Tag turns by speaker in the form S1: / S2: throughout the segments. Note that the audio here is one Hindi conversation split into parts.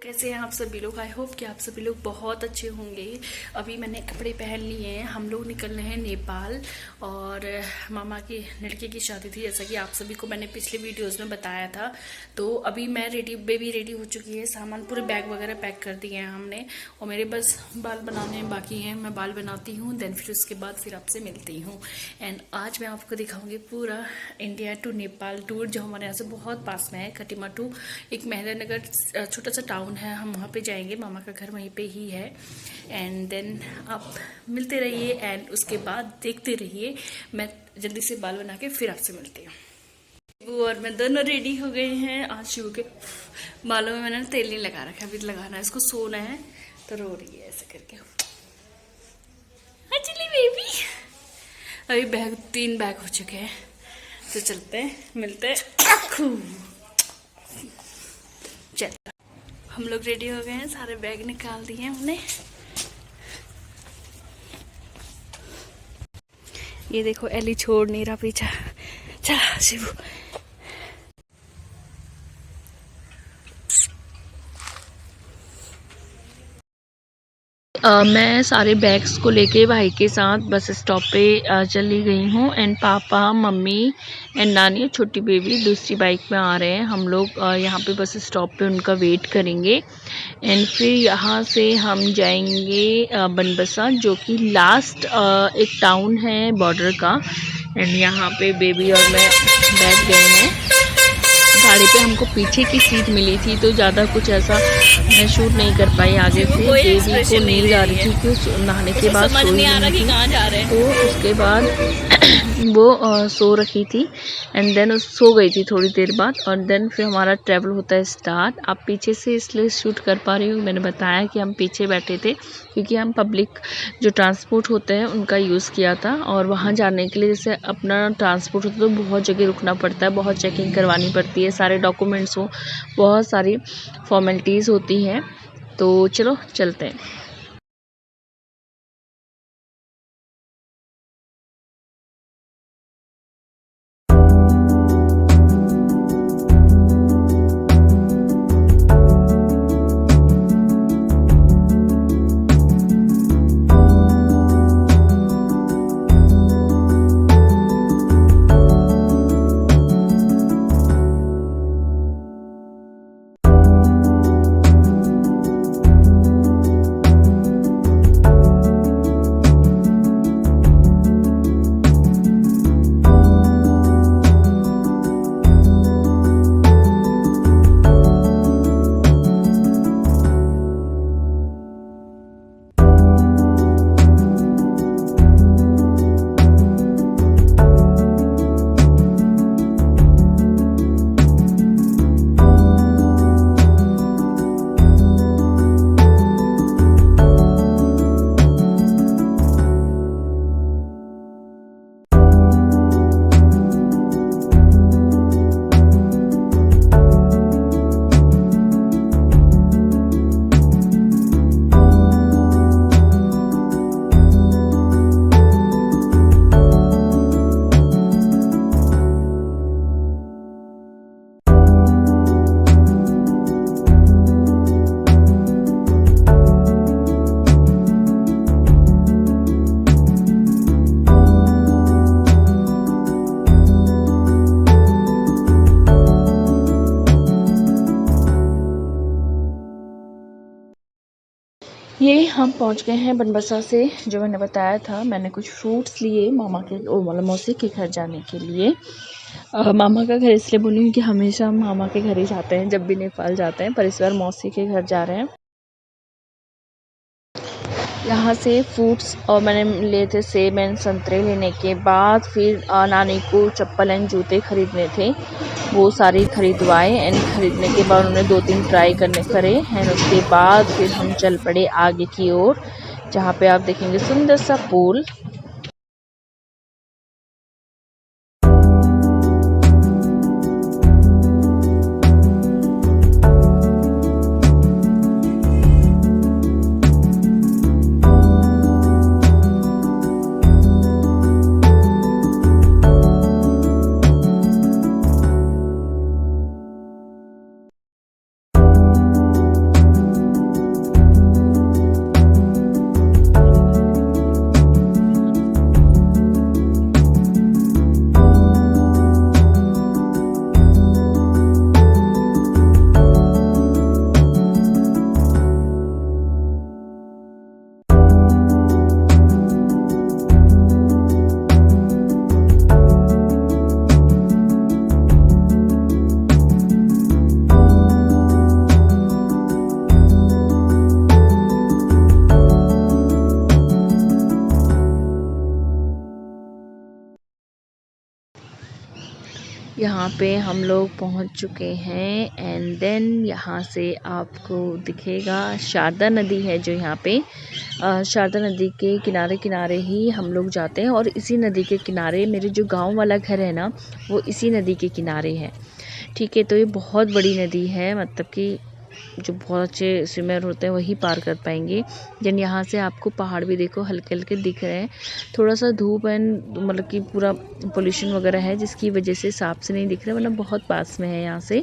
S1: कैसे हैं आप सभी लोग। आई होप कि आप सभी लोग बहुत अच्छे होंगे। अभी मैंने कपड़े पहन लिए हैं। हम लोग निकल रहे हैं नेपाल और मामा की लड़के की शादी थी, जैसा कि आप सभी को मैंने पिछले वीडियोस में बताया था। तो अभी मैं बेबी रेडी हो चुकी है, सामान पूरे बैग वगैरह पैक कर दिए हैं हमने और मेरे बस बाल बनाने बाकी हैं। मैं बाल बनाती हूँ, देन फिर उसके बाद फिर आपसे मिलती हूँ। एंड आज मैं आपको दिखाऊंगी पूरा इंडिया टू नेपाल टूर, जो हमारे यहाँ से बहुत पास में है। खटीमा टू एक महेंद्रनगर छोटा सा टाउन है, हम वहाँ पे जाएंगे। मामा का घर वहीं पे ही है। एंड देन आप मिलते रहिए एंड उसके बाद देखते रहिए। मैं जल्दी से बाल बना के फिर आपसे मिलती हूँ। वो और मैं दोनों रेडी हो गए हैं। आज शिव के बालों में मैंने तेल नहीं लगा रखा, अभी लगाना है। इसको सोना है तो रो रही है ऐसे करके। हाँ चली बेबी। अभी 3 बैग हो चुके हैं, तो चलते हैं, मिलते हैं। चल, हम लोग रेडी हो गए हैं, सारे बैग निकाल दिए हैं हमने। ये देखो एली छोड़ नहीं रहा पीछा। चला शिवू। मैं सारे बैग्स को लेके भाई के साथ बस स्टॉप पे चली गई हूँ। एंड पापा मम्मी एंड नानी छोटी बेबी दूसरी बाइक में आ रहे हैं। हम लोग यहाँ पे बस स्टॉप पे उनका वेट करेंगे। एंड फिर यहाँ से हम जाएंगे बनबसा, जो कि लास्ट एक टाउन है बॉर्डर का। एंड यहाँ पे बेबी और मैं बैठ गए हैं। गाड़ी पे हमको पीछे की सीट मिली थी, तो ज़्यादा कुछ ऐसा मैं शूट नहीं कर पाई आगे से। बेबी को नींद आ रही थी कि नहाने के बाद सो नहीं थी, तो उसके बाद वो सो रखी थी। एंड देन सो गई थी थोड़ी देर बाद। और देन फिर हमारा ट्रैवल होता है स्टार्ट। आप पीछे से इसलिए शूट कर पा रही हूँ, मैंने बताया कि हम पीछे बैठे थे क्योंकि हम पब्लिक जो ट्रांसपोर्ट होते हैं उनका यूज़ किया था। और वहाँ जाने के लिए जैसे अपना ट्रांसपोर्ट होता है तो बहुत जगह रुकना पड़ता है, बहुत चेकिंग करवानी पड़ती है, सारे डॉक्यूमेंट्स हो, बहुत सारी फॉर्मेलिटीज़ होती हैं। तो चलो चलते हैं। ये हम पहुंच गए हैं बनबसा से, जो मैंने बताया था। मैंने कुछ फ्रूट्स लिए मामा के मतलब मौसी के घर जाने के लिए। मामा का घर इसलिए बोली हूँ कि हमेशा हम मामा के घर ही जाते हैं जब भी नेपाल जाते हैं, पर इस बार मौसी के घर जा रहे हैं। यहाँ से फ्रूट्स और मैंने लिए थे सेब एंड संतरे। लेने के बाद फिर नानी को चप्पल एंड जूते खरीदने थे, वो सारे खरीदवाए। एंड खरीदने के बाद उन्होंने 2-3 ट्राई करे। एंड उसके बाद फिर हम चल पड़े आगे की ओर, जहाँ पे आप देखेंगे सुंदर सा पूल। यहाँ पे हम लोग पहुँच चुके हैं एंड देन यहाँ से आपको दिखेगा शारदा नदी है जो यहाँ पे शारदा नदी के किनारे किनारे ही हम लोग जाते हैं और इसी नदी के किनारे मेरे जो गांव वाला घर है ना वो इसी नदी के किनारे है। ठीक है, तो ये बहुत बड़ी नदी है, मतलब कि जो बहुत अच्छे स्विमर होते हैं वही पार कर पाएंगे। जन यहाँ से आपको पहाड़ भी देखो हल्के हल्के दिख रहे हैं, थोड़ा सा धूप एंड मतलब कि पूरा पोल्यूशन वगैरह है जिसकी वजह से साफ से नहीं दिख रहा, वरना बहुत पास में है यहाँ से।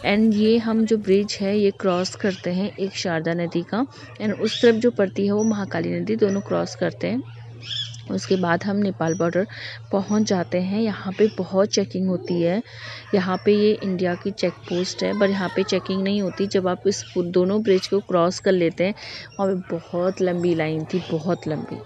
S1: एंड ये हम जो ब्रिज है ये क्रॉस करते हैं एक शारदा नदी का एंड उस तरफ जो पड़ती है वो महाकाली नदी, दोनों क्रॉस करते हैं। उसके बाद हम नेपाल बॉर्डर पहुंच जाते हैं। यहाँ पे बहुत चेकिंग होती है, यहाँ पे ये इंडिया की चेक पोस्ट है, पर यहाँ पे चेकिंग नहीं होती। जब आप इस दोनों ब्रिज को क्रॉस कर लेते हैं वहाँ पे बहुत लंबी लाइन थी, बहुत लंबी।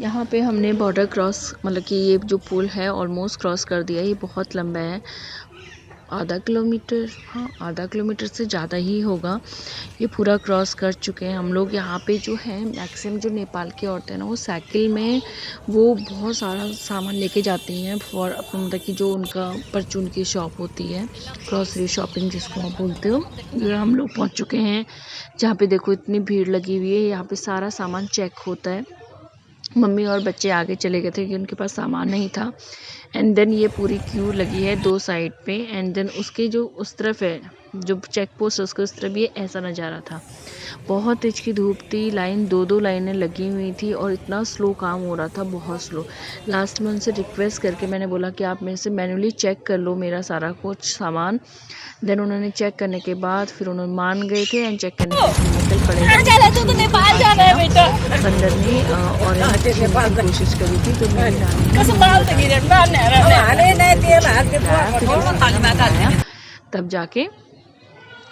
S1: यहाँ पे हमने बॉर्डर क्रॉस मतलब कि ये जो पुल है ऑलमोस्ट क्रॉस कर दिया। ये बहुत लंबा है, आधा किलोमीटर, हाँ आधा किलोमीटर से ज़्यादा ही होगा। ये पूरा क्रॉस कर चुके हैं हम लोग। यहाँ पे जो है मैक्सिमम जो नेपाल की औरतें हैं ना वो साइकिल में वो बहुत सारा सामान लेके जाती हैं फॉर अपना मतलब कि जो उनका परचून की शॉप होती है, ग्रॉसरी शॉपिंग जिसको आप बोलते हो। ये हम लोग पहुँच चुके हैं जहाँ पे देखो इतनी भीड़ लगी हुई है। यहाँ पे सारा सामान चेक होता है। मम्मी और बच्चे आगे चले गए थे क्योंकि उनके पास सामान नहीं था। एंड देन ये पूरी क्यू लगी है 2 साइड पे एंड देन उसके जो उस तरफ है जो चेक पोस्ट है उसके उस तरफ ये ऐसा नज़ारा था। बहुत तेज की धूप थी, लाइन 2-2 लाइनें लगी हुई थी और इतना स्लो काम हो रहा था, बहुत स्लो। लास्ट में उनसे रिक्वेस्ट करके मैंने बोला कि आप मेरे से मैन्युअली चेक कर लो मेरा सारा कुछ सामान। देन उन्होंने चेक करने के बाद फिर उन्होंने मान गए थे एंड चेक करने के बाद निकल पड़े। बंदर ने और कोशिश करी थी तो मेरी नानी तब जाके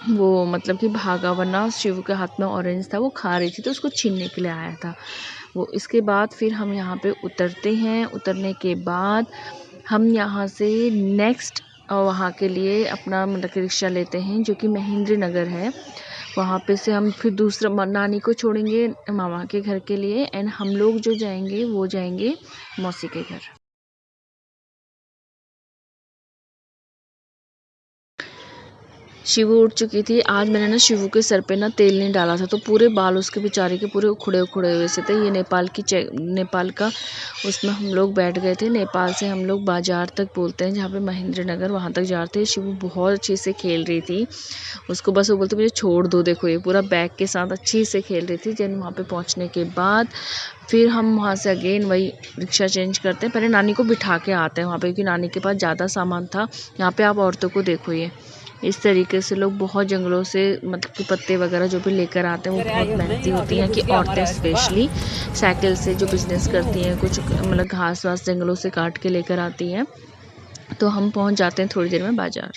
S1: वो मतलब कि भागा, वरना शिव के हाथ में ऑरेंज था वो खा रही थी तो उसको छीनने के लिए आया था वो। इसके बाद फिर हम यहाँ पे उतरते हैं। उतरने के बाद हम यहाँ से नेक्स्ट वहाँ के लिए अपना मतलब कि रिक्शा लेते हैं जो कि महेंद्र नगर है। वहाँ पे से हम फिर दूसरा नानी को छोड़ेंगे मामा के घर के लिए एंड हम लोग जो जाएंगे वो जाएंगे मौसी के घर। शिवू उठ चुकी थी। आज मैंने ना शिवू के सर पे ना तेल नहीं डाला था तो पूरे बाल उसके बेचारे के पूरे उखड़े उखड़े हुए से थे। ये नेपाल का उसमें हम लोग बैठ गए थे। नेपाल से हम लोग बाजार तक बोलते हैं जहाँ पे महेंद्र नगर, वहाँ तक जाते हैं। शिवू बहुत अच्छे से खेल रही थी, उसको बस वो बोलते मुझे छोड़ दो। देखो ये पूरा बैग के साथ अच्छी से खेल रही थी। जब वहाँ पे पहुँचने के बाद फिर हम वहाँ से अगेन वही रिक्शा चेंज करते हैं। पहले नानी को बिठा के आते हैं वहाँ पे क्योंकि नानी के पास ज़्यादा सामान था। यहाँ पे आप औरतों को देखो, ये इस तरीके से लोग बहुत जंगलों से मतलब कि पत्ते वगैरह जो भी लेकर आते हैं वो बहुत मेहनती होती हैं कि औरतें स्पेशली साइकिल से जो बिज़नेस करती हैं, कुछ मतलब घास वास जंगलों से काट के लेकर आती हैं। तो हम पहुंच जाते हैं थोड़ी देर में बाज़ार।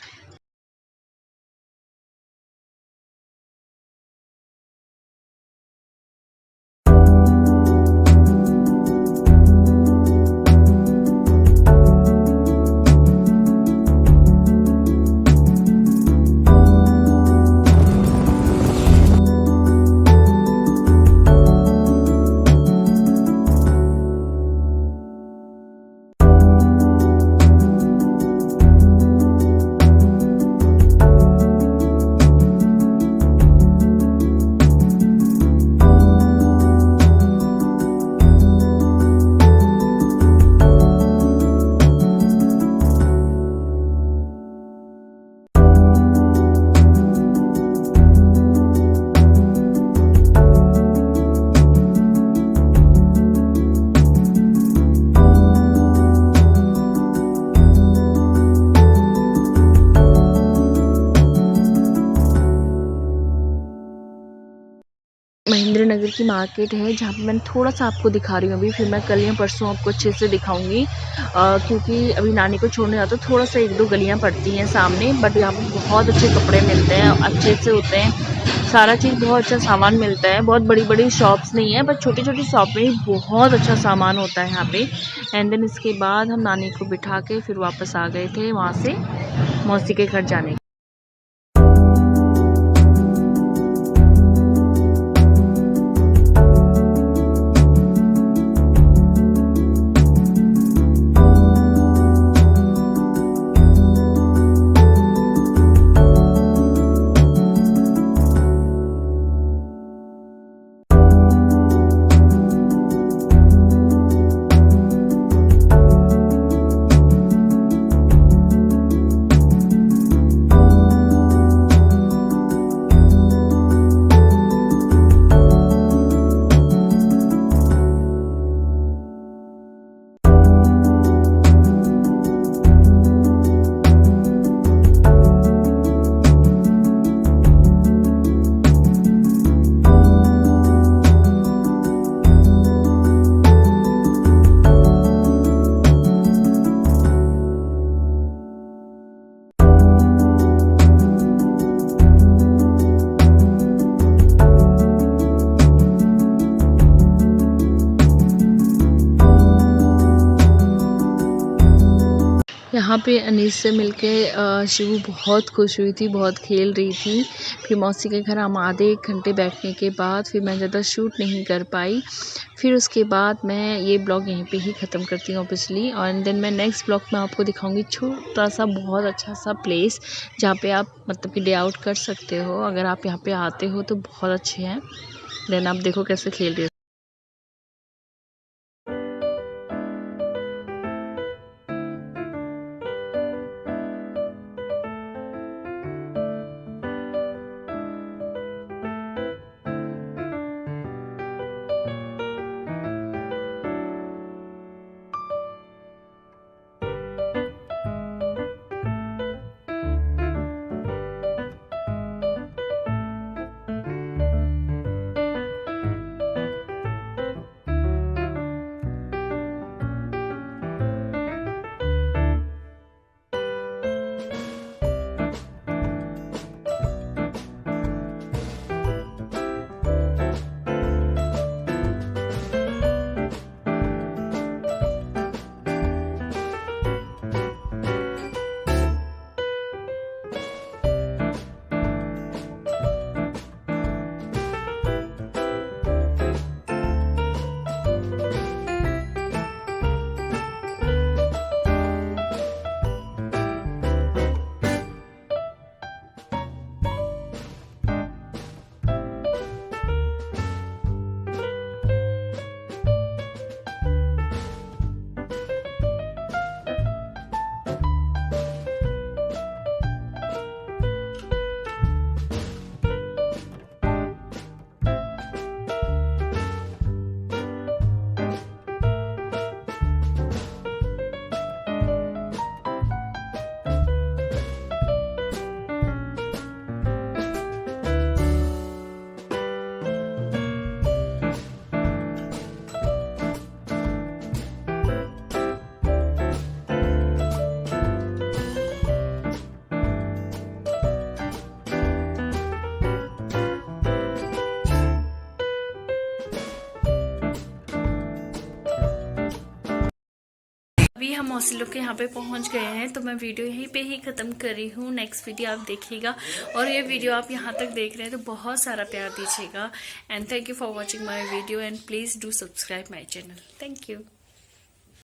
S1: श्रीनगर की मार्केट है जहाँ पे मैं थोड़ा सा आपको दिखा रही हूँ अभी, फिर मैं कल या परसों आपको अच्छे से दिखाऊंगी क्योंकि अभी नानी को छोड़ने जाता तो थोड़ा सा 1-2 गलियाँ पड़ती हैं सामने, बट यहाँ पे बहुत अच्छे कपड़े मिलते हैं, अच्छे से होते हैं, सारा चीज़ बहुत अच्छा सामान मिलता है। बहुत बड़ी बड़ी शॉप्स नहीं है, बट छोटी छोटी शॉप में ही बहुत अच्छा सामान होता है यहाँ पे। एंड देन इसके बाद हम नानी को बिठा के फिर वापस आ गए थे वहाँ से मौसी के घर जाने। यहाँ पे अनीस से मिलके शिवू बहुत खुश हुई थी, बहुत खेल रही थी। फिर मौसी के घर हम आधे 1 घंटे बैठने के बाद फिर मैं ज़्यादा शूट नहीं कर पाई। फिर उसके बाद मैं ये ब्लॉग यहीं पे ही ख़त्म करती हूँ ऑब्वियसली, और देन मैं नेक्स्ट ब्लॉग में आपको दिखाऊंगी छोटा सा बहुत अच्छा सा प्लेस जहाँ पे आप मतलब कि डे आउट कर सकते हो। अगर आप यहाँ पे आते हो तो बहुत अच्छे हैं। देन आप देखो कैसे खेल रही हो। अभी हम मौसी लोग के यहाँ पे पहुँच गए हैं, तो मैं वीडियो यहीं पे ही ख़त्म कर रही हूँ। नेक्स्ट वीडियो आप देखिएगा, और ये वीडियो आप यहाँ तक देख रहे हैं तो बहुत सारा प्यार दीजिएगा। And thank you for watching my video, and please do subscribe my channel. Thank you.